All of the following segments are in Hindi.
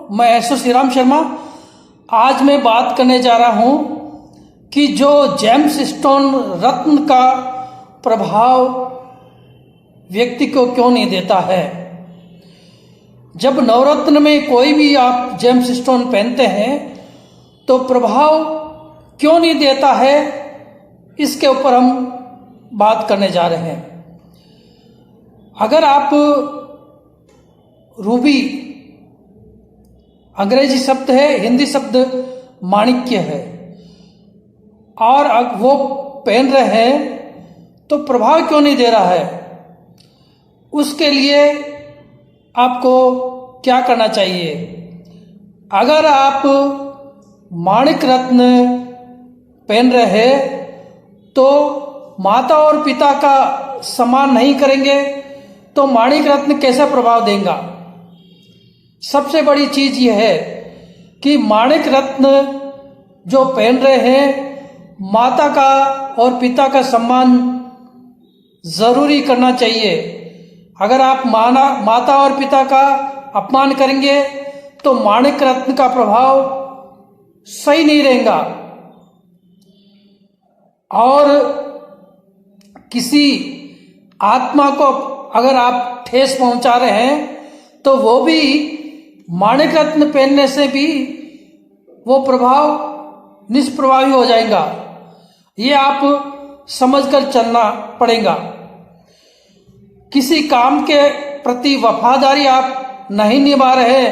मैं एसओ श्री राम शर्मा। आज मैं बात करने जा रहा हूं कि जो जेम्स स्टोन रत्न का प्रभाव व्यक्ति को क्यों नहीं देता है। जब नवरत्न में कोई भी आप जेम्स स्टोन पहनते हैं तो प्रभाव क्यों नहीं देता है, इसके ऊपर हम बात करने जा रहे हैं। अगर आप रूबी अंग्रेजी शब्द है, हिंदी शब्द माणिक्य है, और वो पहन रहे हैं तो प्रभाव क्यों नहीं दे रहा है। उसके लिए आपको क्या करना चाहिए। अगर आप माणिक रत्न पहन रहे हैं तो माता और पिता का सम्मान नहीं करेंगे तो माणिक रत्न कैसा प्रभाव देगा। सबसे बड़ी चीज यह है कि माणिक रत्न जो पहन रहे हैं, माता का और पिता का सम्मान जरूरी करना चाहिए। अगर आप माता और पिता का अपमान करेंगे तो माणिक रत्न का प्रभाव सही नहीं रहेगा। और किसी आत्मा को अगर आप ठेस पहुंचा रहे हैं तो वो भी माणिक रत्न पहनने से भी वो प्रभाव निष्प्रभावी हो जाएगा। ये आप समझकर चलना पड़ेगा। किसी काम के प्रति वफादारी आप नहीं निभा रहे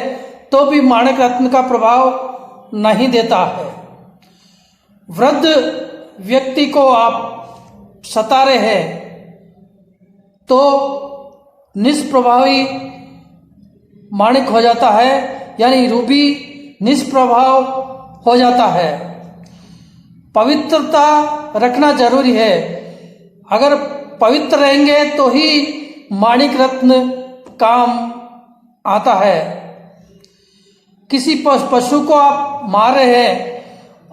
तो भी माणिक रत्न का प्रभाव नहीं देता है। वृद्ध व्यक्ति को आप सता रहे हैं तो निष्प्रभावी माणिक हो जाता है, यानी रूबी निष्प्रभाव हो जाता है। पवित्रता रखना जरूरी है। अगर पवित्र रहेंगे तो ही माणिक रत्न काम आता है। किसी पशु को आप मार रहे हैं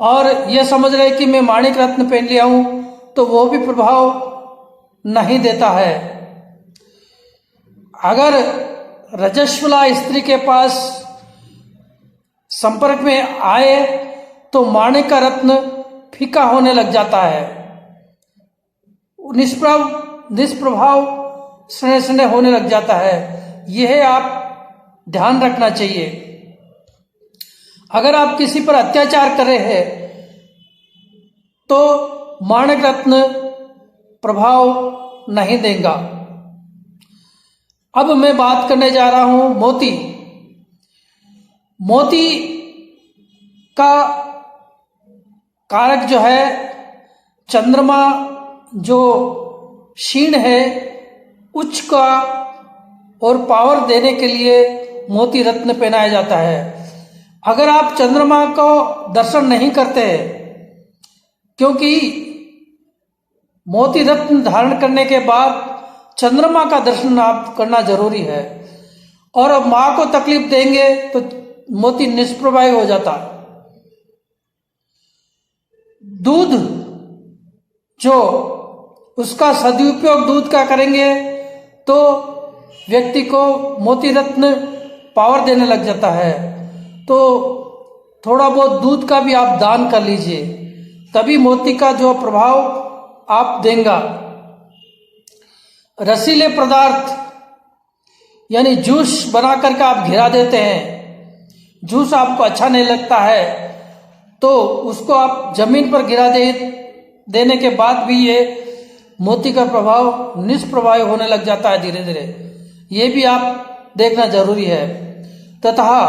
और यह समझ रहे हैं कि मैं माणिक रत्न पहन लिया हूं तो वो भी प्रभाव नहीं देता है। अगर रजस्वला स्त्री के पास संपर्क में आए तो माणिक का रत्न फीका होने लग जाता है, निष्प्रभाव स्नेह होने लग जाता है। यह आप ध्यान रखना चाहिए। अगर आप किसी पर अत्याचार कर रहे हैं तो माणिक रत्न प्रभाव नहीं देगा। अब मैं बात करने जा रहा हूं मोती। मोती का कारक जो है चंद्रमा, जो क्षीण है उच्च का और पावर देने के लिए मोती रत्न पहनाया जाता है। अगर आप चंद्रमा को दर्शन नहीं करते, क्योंकि मोती रत्न धारण करने के बाद चंद्रमा का दर्शन आप करना जरूरी है, और अब मां को तकलीफ देंगे तो मोती निष्प्रभावी हो जाता। दूध, जो उसका सदुपयोग दूध का करेंगे तो व्यक्ति को मोती रत्न पावर देने लग जाता है। तो थोड़ा बहुत दूध का भी आप दान कर लीजिए, तभी मोती का जो प्रभाव आप देगा। रसीले पदार्थ यानी जूस बना करके आप घिरा देते हैं, जूस आपको अच्छा नहीं लगता है तो उसको आप जमीन पर गिरा देने के बाद भी ये मोती का प्रभाव निष्प्रभावी होने लग जाता है धीरे धीरे। ये भी आप देखना जरूरी है। तथा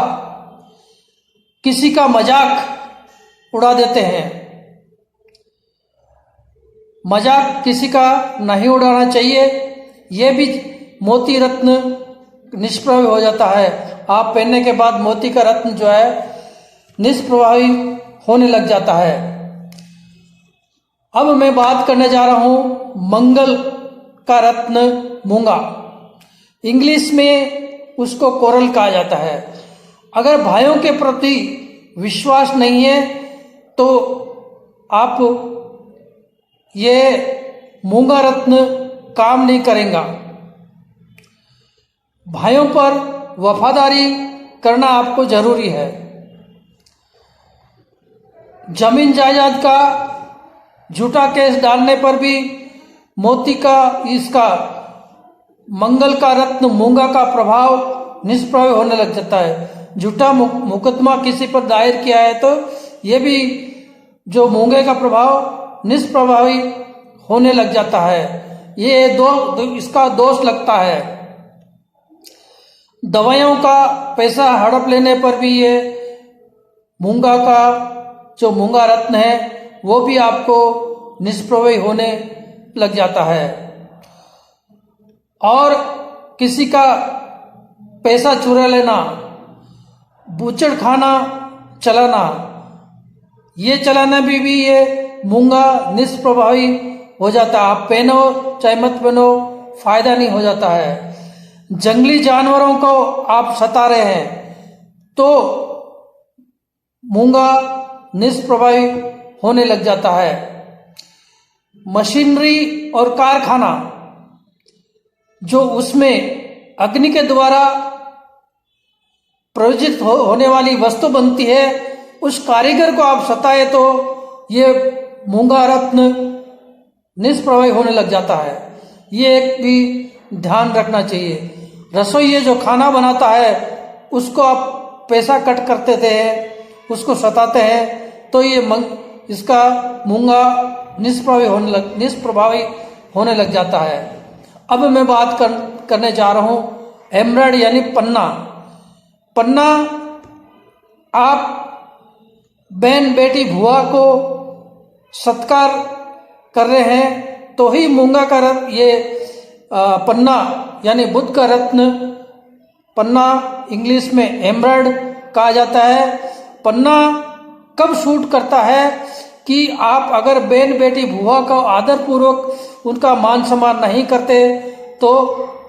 किसी का मजाक उड़ा देते हैं। मजाक किसी का नहीं उड़ाना चाहिए। ये भी मोती रत्न निष्प्रभावी हो जाता है। आप पहनने के बाद मोती का रत्न जो है निष्प्रभावी होने लग जाता है। अब मैं बात करने जा रहा हूं मंगल का रत्न मूंगा। इंग्लिश में उसको कोरल कहा जाता है। अगर भाइयों के प्रति विश्वास नहीं है तो आप ये मूंगा रत्न काम नहीं करेगा। भाइयों पर वफादारी करना आपको जरूरी है। जमीन जायदाद का झूठा केस डालने पर भी मोती का इसका मंगल का रत्न मूंगा का प्रभाव निष्प्रभावी होने लग जाता है। झूठा मुकदमा किसी पर दायर किया है तो ये भी जो मूंगे का प्रभाव निष्प्रभावी होने लग जाता है, ये इसका दोष लगता है। दवाइयों का पैसा हड़प लेने पर भी ये मूंगा का जो मूंगा रत्न है वो भी आपको निष्प्रभावी होने लग जाता है। और किसी का पैसा चुरा लेना, बूचड़ खाना चलाना, ये चलाना भी ये मूंगा निष्प्रभावी हो जाता है। आप पहनो चाहे मत पहनो, फायदा नहीं हो जाता है। जंगली जानवरों को आप सता रहे हैं तो मूंगा निष्प्रभावी होने लग जाता है। मशीनरी और कारखाना जो उसमें अग्नि के द्वारा प्रयोजित होने वाली वस्तु बनती है, उस कारीगर को आप सताए तो ये मूंगा रत्न निष्प्रभावी होने लग जाता है। ये एक भी ध्यान रखना चाहिए। रसोई ये जो खाना बनाता है उसको आप पैसा कट करते थे, उसको सताते हैं तो ये इसका मूंगा निष्प्रभावी होने लग जाता है। अब मैं बात करने जा रहा हूं एमराल्ड यानी पन्ना। पन्ना आप बहन बेटी भुआ को सत्कार कर रहे हैं तो ही मूंगा का रत्न ये पन्ना यानी बुध का रत्न, पन्ना इंग्लिश में एमराल्ड कहा जाता है। पन्ना कब शूट करता है कि आप अगर बहन बेटी भुआ का आदर पूर्वक उनका मान सम्मान नहीं करते तो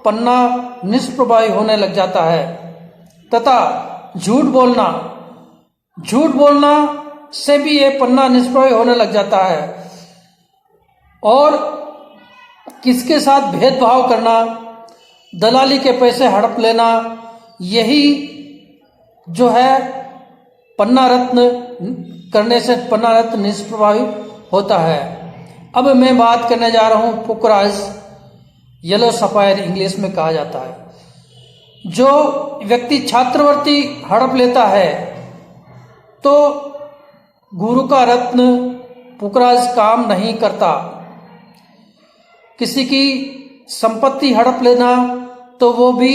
पन्ना निष्प्रभावी होने लग जाता है। तथा झूठ बोलना से भी ये पन्ना निष्प्रभावी होने लग जाता है। और किसके साथ भेदभाव करना, दलाली के पैसे हड़प लेना, यही जो है पन्ना रत्न करने से पन्ना रत्न निष्प्रभावी होता है। अब मैं बात करने जा रहा हूं पुखराज, येलो सफायर इंग्लिश में कहा जाता है। जो व्यक्ति छात्रवृत्ति हड़प लेता है तो गुरु का रत्न पुखराज काम नहीं करता। किसी की संपत्ति हड़प लेना तो वो भी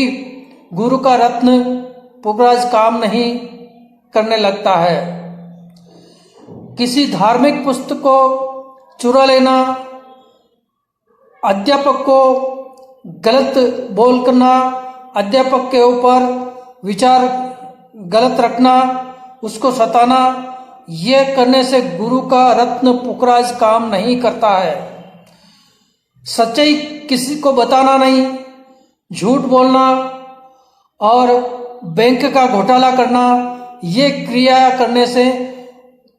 गुरु का रत्न पुखराज काम नहीं करने लगता है। किसी धार्मिक पुस्तक को चुरा लेना, अध्यापक को गलत बोल करना, अध्यापक के ऊपर विचार गलत रखना, उसको सताना, ये करने से गुरु का रत्न पुखराज काम नहीं करता है। सच्चाई किसी को बताना नहीं, झूठ बोलना और बैंक का घोटाला करना, ये क्रिया करने से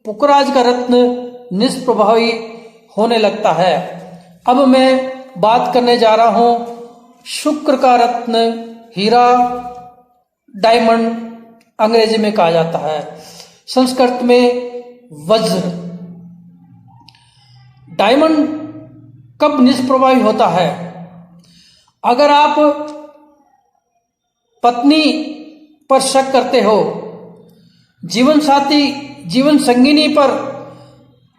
पुखराज का रत्न निष्प्रभावी होने लगता है। अब मैं बात करने जा रहा हूं शुक्र का रत्न, हीरा, डायमंड अंग्रेजी में कहा जाता है, संस्कृत में वज्र। डायमंड कब निष्प्रभावी होता है? अगर आप पत्नी पर शक करते हो, जीवन साथी, जीवन संगिनी पर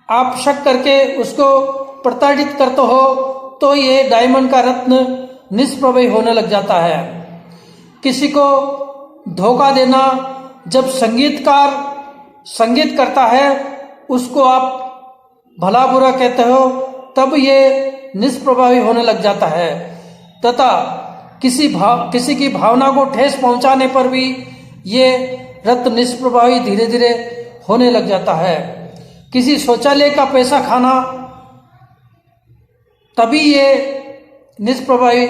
आप शक करके उसको प्रताड़ित करते हो तो ये डायमंड का रत्न निष्प्रभावी होने लग जाता है। किसी को धोखा देना, जब संगीतकार संगीत करता है उसको आप भला बुरा कहते हो तब ये निष्प्रभावी होने लग जाता है। तथा किसी की भावना को ठेस पहुंचाने पर भी ये रत्न निष्प्रभावी धीरे धीरे होने लग जाता है। किसी शौचालय का पैसा खाना तभी ये निष्प्रभावी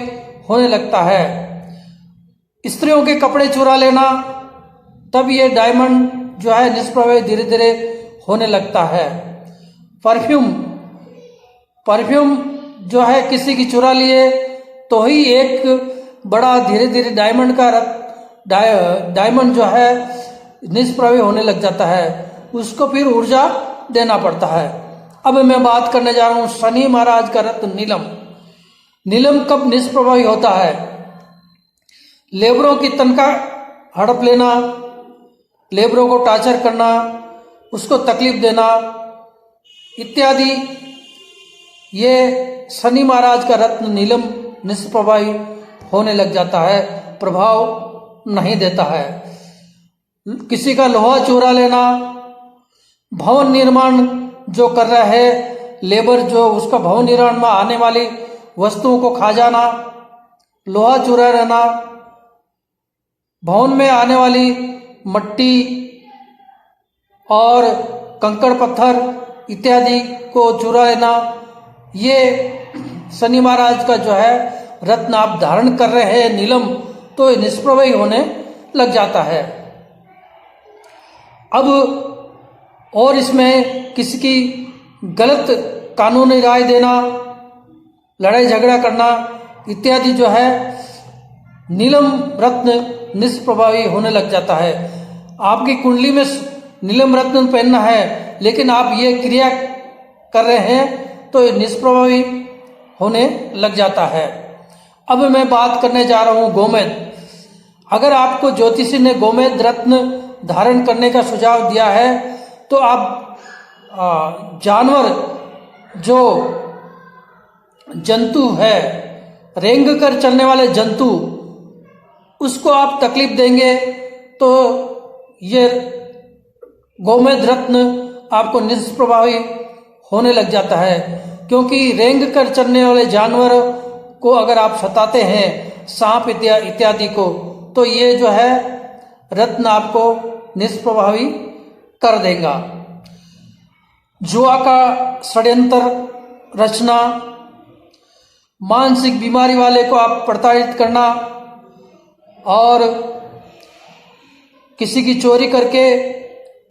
होने लगता है। स्त्रियों के कपड़े चुरा लेना तब ये डायमंड जो है निष्प्रभावी धीरे धीरे होने लगता है। परफ्यूम जो है किसी की चुरा लिए तो ही एक बड़ा धीरे धीरे डायमंड का डायमंड जो है निष्प्रभावी होने लग जाता है, उसको फिर ऊर्जा देना पड़ता है। अब मैं बात करने जा रहा हूं शनि महाराज का रत्न नीलम। नीलम कब निष्प्रभावी होता है? लेबरों की तनख्वाह हड़प लेना, लेबरों को टार्चर करना, उसको तकलीफ देना इत्यादि, ये शनि महाराज का रत्न नीलम निष्प्रभावी होने लग जाता है, प्रभाव नहीं देता है। किसी का लोहा चुरा लेना, भवन निर्माण जो कर रहा है लेबर, जो उसका भवन निर्माण में आने वाली वस्तुओं को खा जाना, लोहा चुरा रहना, भवन में आने वाली मट्टी और कंकड़ पत्थर इत्यादि को चुरा लेना, ये शनि महाराज का जो है रत्न आप धारण कर रहे हैं नीलम, तो निष्प्रभावी होने लग जाता है। अब और इसमें किसी की गलत कानूनी राय देना, लड़ाई झगड़ा करना इत्यादि जो है नीलम रत्न निष्प्रभावी होने लग जाता है। आपकी कुंडली में नीलम रत्न पहनना है लेकिन आप ये क्रिया कर रहे हैं तो निष्प्रभावी होने लग जाता है। अब मैं बात करने जा रहा हूं गोमेद। अगर आपको ज्योतिषी ने गोमेद रत्न धारण करने का सुझाव दिया है तो आप जानवर जो जंतु है, रेंग कर चलने वाले जंतु, उसको आप तकलीफ देंगे तो ये गोमेद रत्न आपको निष्प्रभावी होने लग जाता है। क्योंकि रेंग कर चलने वाले जानवर को अगर आप सताते हैं, सांप इत्यादि को, तो ये जो है रत्न आपको निष्प्रभावी कर देगा। जुआ का षड्यंत्र रचना, मानसिक बीमारी वाले को आप प्रताड़ित करना और किसी की चोरी करके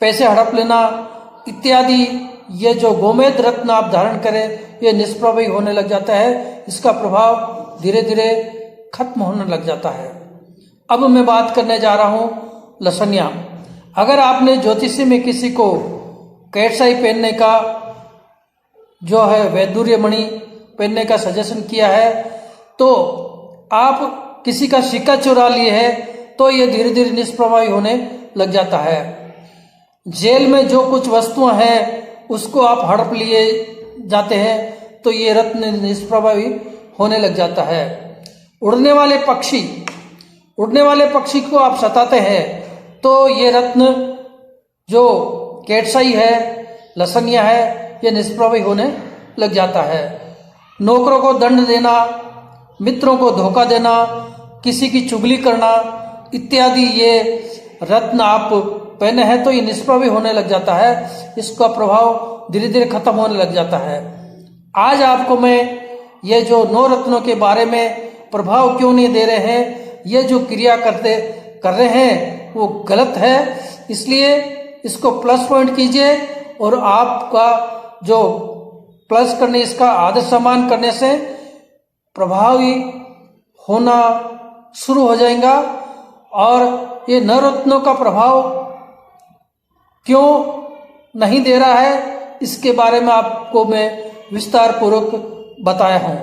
पैसे हड़प लेना इत्यादि, ये जो गोमेद रत्न आप धारण करें ये निष्प्रभावी होने लग जाता है, इसका प्रभाव धीरे धीरे खत्म होने लग जाता है। अब मैं बात करने जा रहा हूं लसनिया। अगर आपने ज्योतिषी में किसी को कैटसाई पहनने का जो है वैदुर्य मणि पहनने का सजेशन किया है, तो आप किसी का सिक्का चुरा लिए है तो ये धीरे धीरे निष्प्रभावी होने लग जाता है। जेल में जो कुछ वस्तुएं हैं उसको आप हड़प लिए जाते हैं तो ये रत्न निष्प्रभावी होने लग जाता है। उड़ने वाले पक्षी को आप सताते हैं तो ये रत्न जो कैटसाई है, लसनिया है, ये निष्प्रभावी होने लग जाता है। नौकरों को दंड देना, मित्रों को धोखा देना, किसी की चुगली करना इत्यादि, ये रत्न आप पहने हैं तो ये निष्प्रभावी होने लग जाता है, इसका प्रभाव धीरे धीरे खत्म होने लग जाता है। आज आपको मैं ये जो 9 रत्नों के बारे में प्रभाव क्यों नहीं दे रहे हैं, ये जो क्रिया कर रहे हैं वो गलत है, इसलिए इसको प्लस पॉइंट कीजिए और आपका जो प्लस करने, इसका आदर सम्मान करने से प्रभावी होना शुरू हो जाएगा। और ये 9 रत्नों का प्रभाव क्यों नहीं दे रहा है इसके बारे में आपको मैं विस्तार पूर्वक बताया हूं।